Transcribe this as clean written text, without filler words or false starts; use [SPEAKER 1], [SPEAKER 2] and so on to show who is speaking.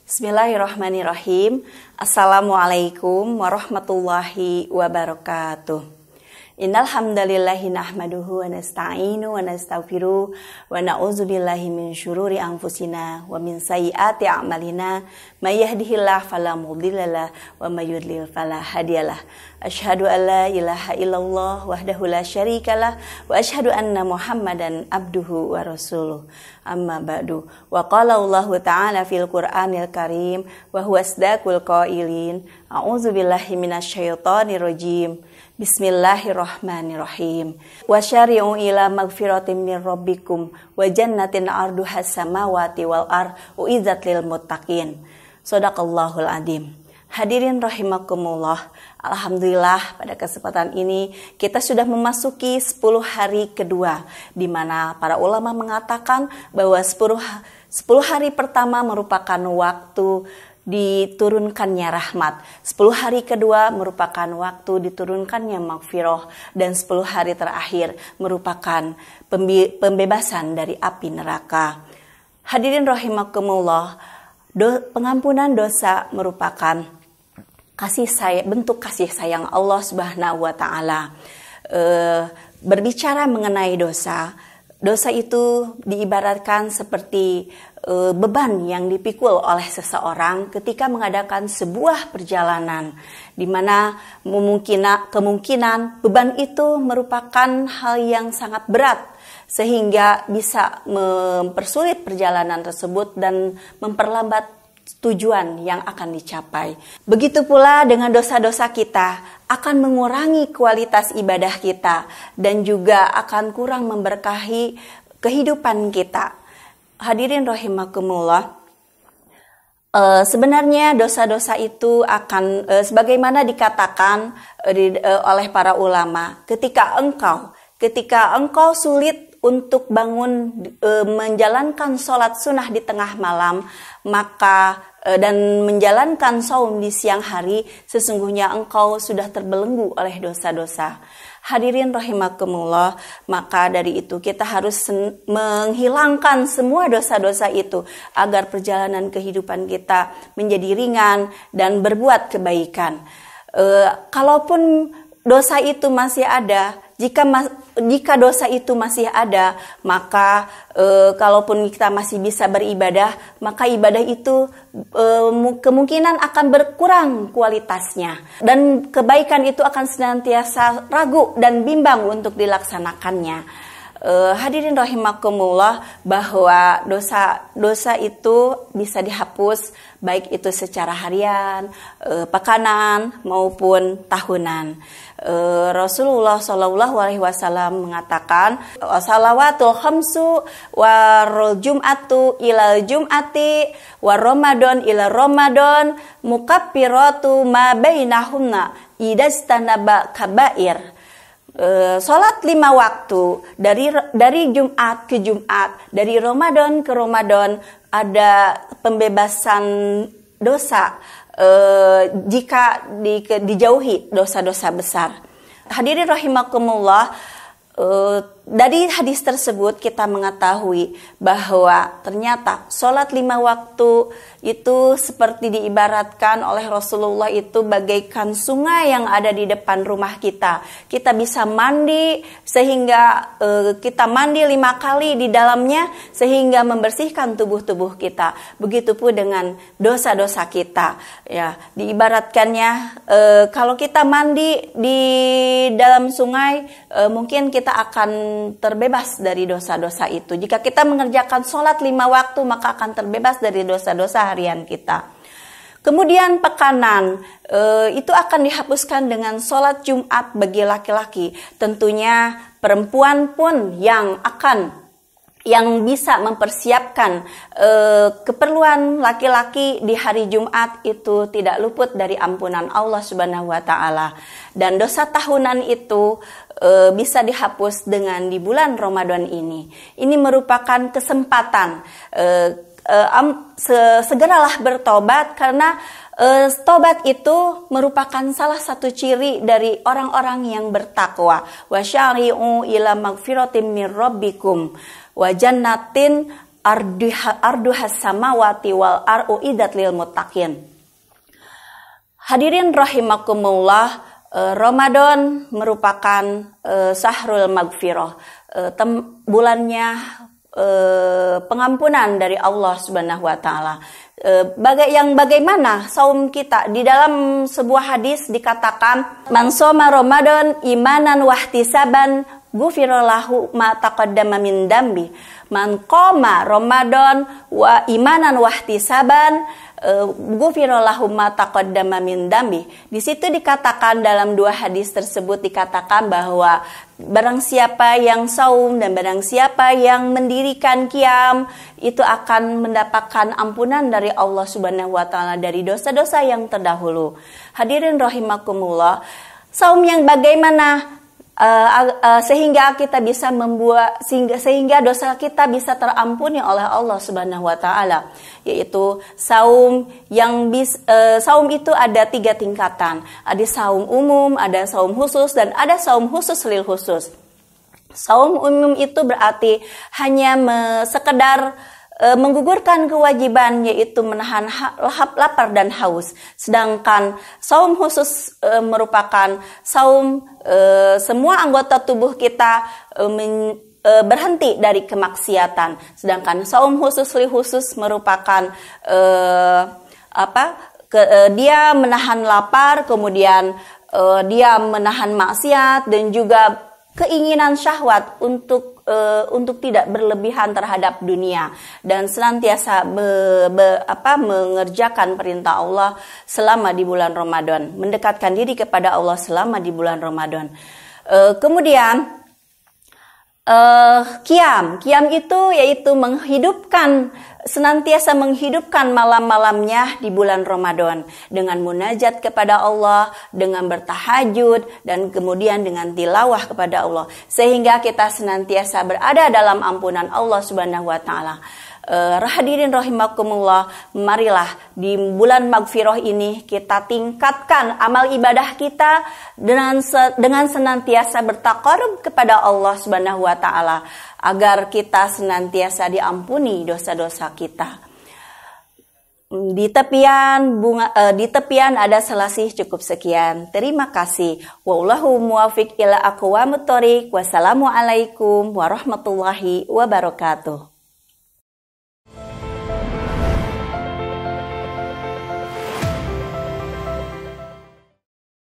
[SPEAKER 1] Bismillahirrahmanirrahim. Assalamualaikum warahmatullahi wabarakatuh. Innal hamdalillahi nahmaduhu wa nasta'inu wa nastaghfiruh wa na'udzubillahi min syururi anfusina wa min sayyiati a'malina may yahdihillahu fala mudhillalah wa may yudlil fala hadiyalah. Asyhadu an la ilaha illallah wahdahu la syarikalah wa asyhadu anna Muhammadan abduhu wa rasuluh. Amma ba'du. Wa qala Allahu ta'ala fil Qur'anil Karim wa huwa asdaqul qailin. A'udzubillahi minasyaitonir rajim. Bismillahirrahmanirrahim. Wa syari'u ila magfiratin min rabbikum wa jannatin 'arduhas samawati wal ard u'izzat lil muttaqin. Shadaqallahul adzim. Hadirin rahimakumullah. Alhamdulillah pada kesempatan ini kita sudah memasuki 10 hari kedua, di mana para ulama mengatakan bahwa 10 hari pertama merupakan waktu diturunkannya rahmat, 10 hari kedua merupakan waktu diturunkannya maghfirah, dan 10 hari terakhir merupakan pembebasan dari api neraka. Hadirin rahimakumullah, pengampunan dosa merupakan bentuk kasih sayang Allah Subhanahu wa Ta'ala. Berbicara mengenai dosa itu diibaratkan seperti beban yang dipikul oleh seseorang ketika mengadakan sebuah perjalanan, di mana kemungkinan beban itu merupakan hal yang sangat berat sehingga bisa mempersulit perjalanan tersebut dan memperlambat tujuan yang akan dicapai. Begitu pula dengan dosa-dosa kita akan mengurangi kualitas ibadah kita dan juga akan kurang memberkahi kehidupan kita. Hadirin rahimakumullah, sebenarnya dosa-dosa itu akan sebagaimana dikatakan oleh para ulama, ketika engkau sulit untuk bangun menjalankan sholat sunnah di tengah malam, maka dan menjalankan saum di siang hari, sesungguhnya engkau sudah terbelenggu oleh dosa-dosa. Hadirin rahimakumullah, maka dari itu kita harus menghilangkan semua dosa-dosa itu agar perjalanan kehidupan kita menjadi ringan dan berbuat kebaikan. Kalaupun dosa itu masih ada, jika dosa itu masih ada, maka kalaupun kita masih bisa beribadah, maka ibadah itu kemungkinan akan berkurang kualitasnya, dan kebaikan itu akan senantiasa ragu dan bimbang untuk dilaksanakannya. Hadirin rahimakumullah, bahwa dosa itu bisa dihapus baik itu secara harian, pekanan maupun tahunan. Rasulullah Shallallahu Alaihi Wasallam mengatakan, salawatul khamsu warul jum'atu ilal jum'ati war Ramadan ila Ramadan mukaffiratu ma bainahunna idastanaba kabair. Sholat 5 waktu dari Jumat ke Jumat, dari Ramadan ke Ramadan, ada pembebasan dosa jika dijauhi dosa-dosa besar. Hadirin rahimakumullah, dari hadis tersebut kita mengetahui bahwa ternyata sholat 5 waktu itu seperti diibaratkan oleh Rasulullah itu bagaikan sungai yang ada di depan rumah kita. Kita bisa mandi sehingga kita mandi 5 kali di dalamnya sehingga membersihkan tubuh kita. Begitupun dengan dosa-dosa kita. Ya, diibaratkannya kalau kita mandi di dalam sungai, mungkin kita akan terbebas dari dosa-dosa itu. Jika kita mengerjakan sholat 5 waktu, maka akan terbebas dari dosa-dosa harian kita. Kemudian pekanan itu akan dihapuskan dengan sholat Jumat bagi laki-laki. Tentunya perempuan pun yang bisa mempersiapkan keperluan laki-laki di hari Jumat itu tidak luput dari ampunan Allah Subhanahu wa Ta'ala. Dan dosa tahunan itu bisa dihapus dengan di bulan Ramadan ini. Ini merupakan kesempatan, segeralah bertobat, karena tobat itu merupakan salah satu ciri dari orang-orang yang bertakwa. Wa syari'u ila magfiratin min rabbikum wa jannatin arduhas samawati wal ardu idat lil muttaqin. Hadirin rahimakumullah, Ramadan merupakan syahrul magfirah, bulannya pengampunan dari Allah Subhanahu wa taala. Bagaimana saum kita? Di dalam sebuah hadis dikatakan, man shoma Ramadan imanan wahtisaban ghufira lahu ma taqaddama min dambi. Man qoma Ramadan wa imanan wahtisaban ghufira lahu ma taqaddama min dambi. Di situ dikatakan, dalam dua hadis tersebut dikatakan bahwa barang siapa yang saum dan barang siapa yang mendirikan qiyam itu akan mendapatkan ampunan dari Allah Subhanahu wa taala dari dosa-dosa yang terdahulu. Hadirin rahimakumullah, saum yang bagaimana sehingga kita bisa sehingga dosa kita bisa terampuni oleh Allah Subhanahu wa taala, yaitu saum saum itu ada 3 tingkatan. Ada saum umum, ada saum khusus, dan ada saum khusus lil khusus. Saum umum itu berarti hanya sekedar menggugurkan kewajiban, yaitu menahan lapar dan haus. Sedangkan saum khusus merupakan saum semua anggota tubuh kita berhenti dari kemaksiatan. Sedangkan saum khusus li khusus merupakan dia menahan lapar, kemudian dia menahan maksiat dan juga keinginan syahwat untuk tidak berlebihan terhadap dunia dan senantiasa mengerjakan perintah Allah selama di bulan Ramadan, mendekatkan diri kepada Allah selama di bulan Ramadan. Kemudian qiyam itu yaitu senantiasa menghidupkan malam-malamnya di bulan Ramadan dengan munajat kepada Allah, dengan bertahajud, dan kemudian dengan tilawah kepada Allah, sehingga kita senantiasa berada dalam ampunan Allah Subhanahu wa taala. Hadirin rahimakumullah, marilah di bulan magfirah ini kita tingkatkan amal ibadah kita dengan senantiasa bertaqarrub kepada Allah Subhanahu wa taala agar kita senantiasa diampuni dosa-dosa kita. Di tepian ada selasih, cukup sekian. Terima kasih. Wallahu muwafiq ila aqwamit thoriq. Wassalamualaikum warahmatullahi wabarakatuh.